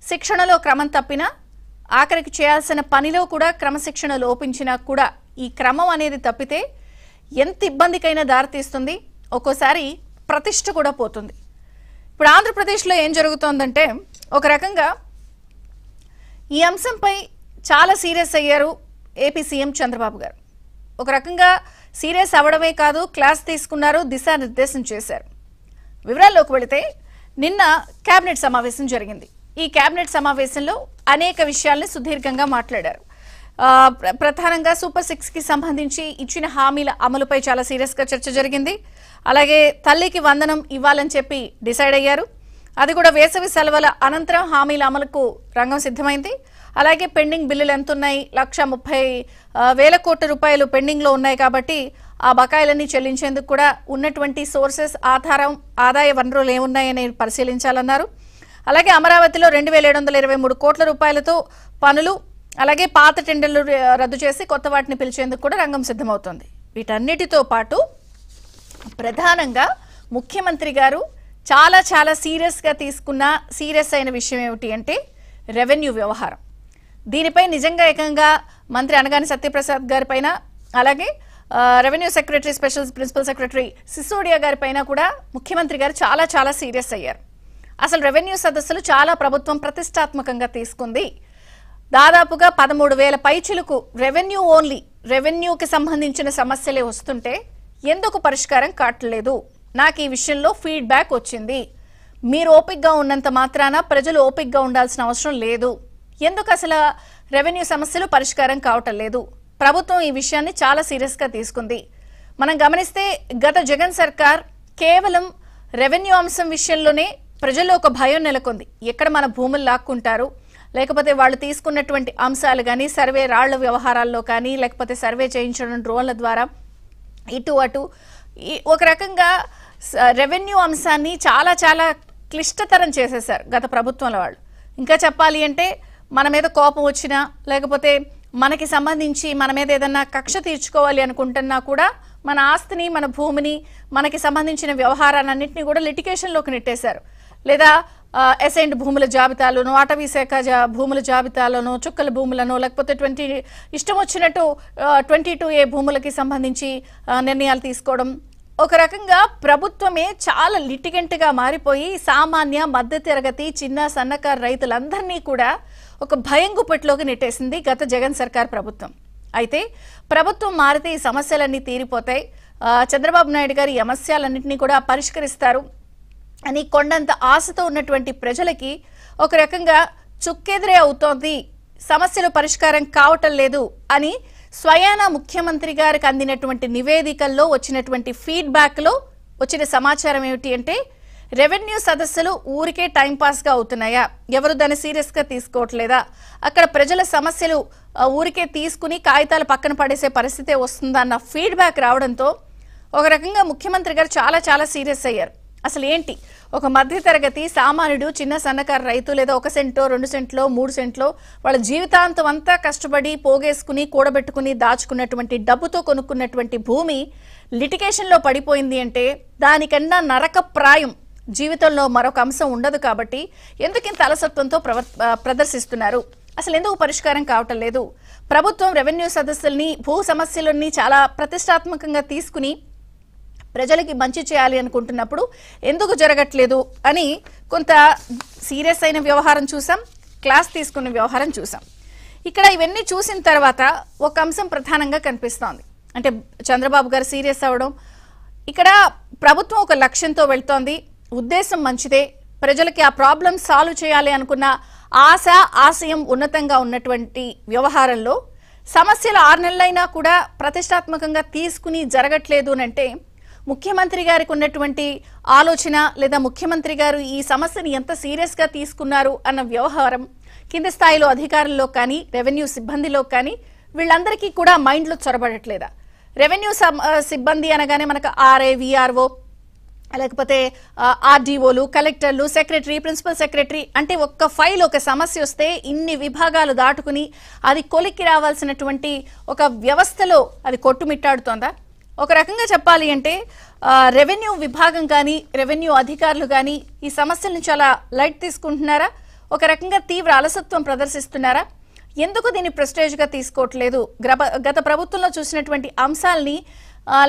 శిక్షణలో క్రమం తప్పినా ఆఖరికి చేయాల్సిన పనిలో కూడా క్రమశిక్షణ లోపించినా కూడా ఈ క్రమం అనేది తప్పితే ఎంత ఇబ్బందికైనా దారితీస్తుంది, ఒక్కోసారి ప్రతిష్ట కూడా పోతుంది. ఇప్పుడు ఆంధ్రప్రదేశ్లో ఏం జరుగుతోందంటే ఒక రకంగా ఈ అంశంపై చాలా సీరియస్ అయ్యారు ఏపీ సీఎం చంద్రబాబు గారు. ఒక రకంగా సీరియస్ అవ్వడమే కాదు, క్లాస్ తీసుకున్నారు, దిశానిర్దేశం చేశారు. వివరాల్లోకి వెళితే నిన్న కేబినెట్ సమావేశం జరిగింది. ఈ కేబినెట్ సమావేశంలో అనేక విషయాల్ని సుదీర్ఘంగా మాట్లాడారు. ప్రధానంగా సూపర్ 6 కి సంబంధించి ఇచ్చిన హామీల అమలుపై చాలా సీరియస్ గా చర్చ జరిగింది. అలాగే తల్లికి వందనం ఇవ్వాలని చెప్పి డిసైడ్ అయ్యారు. అది కూడా వేసవి సెలవుల అనంతరం హామీల అమలుకు రంగం సిద్ధమైంది. అలాగే పెండింగ్ బిల్లులు ఎంత ఉన్నాయి, 1,30,000 కోట్ల రూపాయలు పెండింగ్ లో ఉన్నాయి కాబట్టి ఆ బకాయిలన్నీ చెల్లించేందుకు కూడా ఉన్నటువంటి సోర్సెస్ ఆదాయ వనరులు ఏమున్నాయని పరిశీలించాలన్నారు. అలాగే అమరావతిలో 2,723 కోట్ల రూపాయలతో పనులు, అలాగే పాత టెండర్లు రద్దు చేసి కొత్త వాటిని పిలిచేందుకు కూడా రంగం సిద్ధమవుతోంది. వీటన్నిటితో పాటు ప్రధానంగా ముఖ్యమంత్రి గారు చాలా చాలా సీరియస్గా తీసుకున్న సీరియస్ అయిన విషయం ఏమిటి అంటే రెవెన్యూ వ్యవహారం. దీనిపై నిజంగా ఏకంగా మంత్రి అనగాని సత్యప్రసాద్ గారి పైన, అలాగే revenue secretary special principal secretary Sisodia గారి పైన కూడా ముఖ్యమంత్రి గారు చాలా చాలా సీరియస్ అయ్యారు. అసలు రెవెన్యూ సదస్సులు చాలా ప్రభుత్వం ప్రతిష్టాత్మకంగా తీసుకుంది. దాదాపుగా 13,000 పైచిలకు రెవెన్యూ ఓన్లీ రెవెన్యూకి సంబంధించిన సమస్యలే వస్తుంటే ఎందుకు పరిష్కారం కావట్లేదు, నాకు ఈ విషయంలో ఫీడ్బ్యాక్ వచ్చింది. మీరు ఓపిక్గా ఉన్నంత మాత్రాన ప్రజలు ఓపిక్గా ఉండాల్సిన అవసరం లేదు. ఎందుకు అసలు రెవెన్యూ సమస్యలు పరిష్కారం కావటం లేదు? ప్రభుత్వం ఈ విషయాన్ని చాలా సీరియస్గా తీసుకుంది. మనం గమనిస్తే గత జగన్ సర్కార్ కేవలం రెవెన్యూ అంశం విషయంలోనే ప్రజల్లో ఒక భయం నెలకొంది. ఎక్కడ మన భూములు లాక్కుంటారు, లేకపోతే వాళ్ళు తీసుకున్నటువంటి అంశాలు కానీ సర్వే రాళ్ల వ్యవహారాల్లో కానీ, లేకపోతే సర్వే చేయించడం డ్రోన్ల ద్వారా ఇటు అటు ఒక రకంగా రెవెన్యూ అంశాన్ని చాలా చాలా క్లిష్టతరం చేసేశారు గత ప్రభుత్వంలో వాళ్ళు. ఇంకా చెప్పాలి అంటే మన మీద కోపం వచ్చినా, లేకపోతే మనకి సంబంధించి మన మీద ఏదన్నా కక్ష తీర్చుకోవాలి అనుకుంటున్నా కూడా మన ఆస్తిని, మన భూమిని, మనకి సంబంధించిన వ్యవహారాలన్నింటినీ కూడా లిటిగేషన్లోకి నెట్టేశారు. లేదా అసైన్డ్ భూముల జాబితాలోనో, అటవీ శాఖ భూముల జాబితాలోనో, చుక్కల భూములను, లేకపోతే ఇష్టం వచ్చినట్టు 22A భూములకి సంబంధించి నిర్ణయాలు తీసుకోవడం. ఒక రకంగా ప్రభుత్వమే చాలా లిటిగెంట్గా మారిపోయి సామాన్య మధ్యతరగతి చిన్న సన్నకారు రైతులందరినీ కూడా ఒక భయం గుప్పట్లోకి నెట్టేసింది గత జగన్ సర్కార్ ప్రభుత్వం. అయితే ప్రభుత్వం మారితే ఈ సమస్యలన్నీ తీరిపోతాయి, చంద్రబాబు నాయుడు గారు ఈ సమస్యలన్నింటినీ కూడా పరిష్కరిస్తారు అని కొండంత ఆశతో ఉన్నటువంటి ప్రజలకి ఒక రకంగా చుక్కెదురే అవుతోంది, సమస్యలు పరిష్కారం కావటం లేదు అని స్వయానా ముఖ్యమంత్రి గారికి అందినటువంటి నివేదికల్లో వచ్చినటువంటి ఫీడ్బ్యాక్లో వచ్చిన సమాచారం ఏమిటి అంటే రెవెన్యూ సదస్సులు ఊరికే టైంపాస్గా అవుతున్నాయా, ఎవరు దాన్ని సీరియస్గా తీసుకోవట్లేదా, అక్కడ ప్రజల సమస్యలు ఊరికే తీసుకుని కాగితాలు పక్కన పడేసే పరిస్థితే వస్తుందా అన్న ఫీడ్బ్యాక్ రావడంతో ఒక రకంగా ముఖ్యమంత్రి గారు చాలా చాలా సీరియస్ అయ్యారు. అసలు ఏంటి, ఒక మధ్యతరగతి సామాన్యుడు, చిన్న సన్నకారు రైతు, లేదా 1 సెంట్లో 2 సెంట్లో 3 సెంట్లో వాళ్ళ జీవితాంతం అంతా కష్టపడి పోగేసుకుని కూడబెట్టుకుని దాచుకున్నటువంటి డబ్బుతో కొనుక్కున్నటువంటి భూమి లిటిగేషన్లో పడిపోయింది అంటే దానికన్నా నరకప్రాయం జీవితంలో మరొక అంశం ఉండదు. కాబట్టి ఎందుకు ఇంత అలసత్వంతో ప్రదర్శిస్తున్నారు, అసలు ఎందుకు పరిష్కారం కావటం లేదు? ప్రభుత్వం రెవెన్యూ సదస్సుల్ని, భూ సమస్యలన్నీ చాలా ప్రతిష్టాత్మకంగా తీసుకుని ప్రజలకి మంచి చేయాలి అనుకుంటున్నప్పుడు ఎందుకు జరగట్లేదు అని కొంత సీరియస్ అయిన వ్యవహారం చూసాం, క్లాస్ తీసుకున్న వ్యవహారం చూసాం. ఇక్కడ ఇవన్నీ చూసిన తర్వాత ఒక అంశం ప్రధానంగా కనిపిస్తోంది. అంటే చంద్రబాబు గారు సీరియస్ అవ్వడం, ఇక్కడ ప్రభుత్వం ఒక లక్ష్యంతో వెళ్తోంది, ఉద్దేశం మంచిదే, ప్రజలకి ఆ ప్రాబ్లం సాల్వ్ చేయాలి అనుకున్న ఆశ ఆశయం ఉన్నతంగా ఉన్నటువంటి వ్యవహారంలో సమస్యలు 6 నెలలైనా కూడా ప్రతిష్టాత్మకంగా తీసుకుని జరగట్లేదు అంటే ముఖ్యమంత్రి గారికి ఉన్నటువంటి ఆలోచన, లేదా ముఖ్యమంత్రి గారు ఈ సమస్యని ఎంత సీరియస్గా తీసుకున్నారు అన్న వ్యవహారం కింద స్థాయిలో అధికారుల్లో కానీ రెవెన్యూ సిబ్బందిలో కానీ వీళ్ళందరికీ కూడా మైండ్లో చొరబడట్లేదా? రెవెన్యూ సిబ్బంది అనగానే మనకు ఆర్ఏ, విఆర్ఓ, లేకపోతే ఆర్డీఓలు, కలెక్టర్లు, సెక్రటరీ, ప్రిన్సిపల్ సెక్రటరీ అంటే ఒక్క ఫైల్, ఒక సమస్య వస్తే ఇన్ని విభాగాలు దాటుకుని అది కొలిక్కి రావాల్సినటువంటి ఒక వ్యవస్థలో అది కొట్టుమిట్టాడుతోందా? ఒక రకంగా చెప్పాలి అంటే రెవెన్యూ విభాగం కానీ రెవెన్యూ అధికారులు కానీ ఈ సమస్యలను చాలా లైట్ తీసుకుంటున్నారా? ఒక రకంగా తీవ్ర అలసత్వం ప్రదర్శిస్తున్నారా? ఎందుకు దీన్ని ప్రెస్టేజ్గా తీసుకోవట్లేదు? గత ప్రభుత్వంలో చూసినటువంటి అంశాలని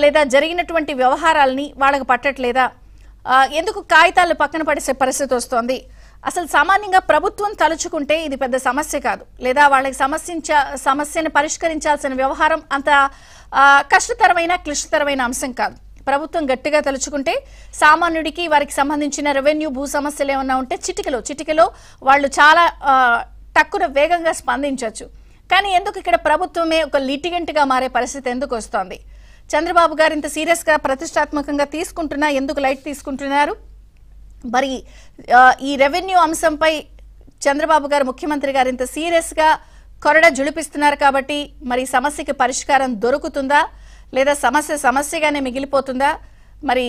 లేదా జరిగినటువంటి వ్యవహారాలని వాళ్ళకు పట్టట్లేదా? ఎందుకు కాగితాలు పక్కన పడేసే పరిస్థితి వస్తోంది? అసలు సామాన్యంగా ప్రభుత్వం తలుచుకుంటే ఇది పెద్ద సమస్య కాదు, లేదా వాళ్ళకి సమస్యను పరిష్కరించాల్సిన వ్యవహారం అంత కష్టతరమైన క్లిష్టతరమైన అంశం కాదు. ప్రభుత్వం గట్టిగా తలుచుకుంటే సామాన్యుడికి వారికి సంబంధించిన రెవెన్యూ భూ సమస్యలు ఏమన్నా ఉంటే చిటికలో వాళ్ళు చాలా టక్కున వేగంగా స్పందించవచ్చు. కానీ ఎందుకు ఇక్కడ ప్రభుత్వమే ఒక లిటిగెంట్గా మారే పరిస్థితి ఎందుకు వస్తోంది? చంద్రబాబు గారు ఇంత సీరియస్గా ప్రతిష్టాత్మకంగా తీసుకుంటున్నా ఎందుకు లైట్ తీసుకుంటున్నారు? మరి ఈ రెవెన్యూ అంశంపై చంద్రబాబు గారు ముఖ్యమంత్రి గారు ఇంత సీరియస్గా కొరడ జులిపిస్తున్నారు కాబట్టి మరి సమస్యకి పరిష్కారం దొరుకుతుందా, లేదా సమస్యగానే మిగిలిపోతుందా? మరి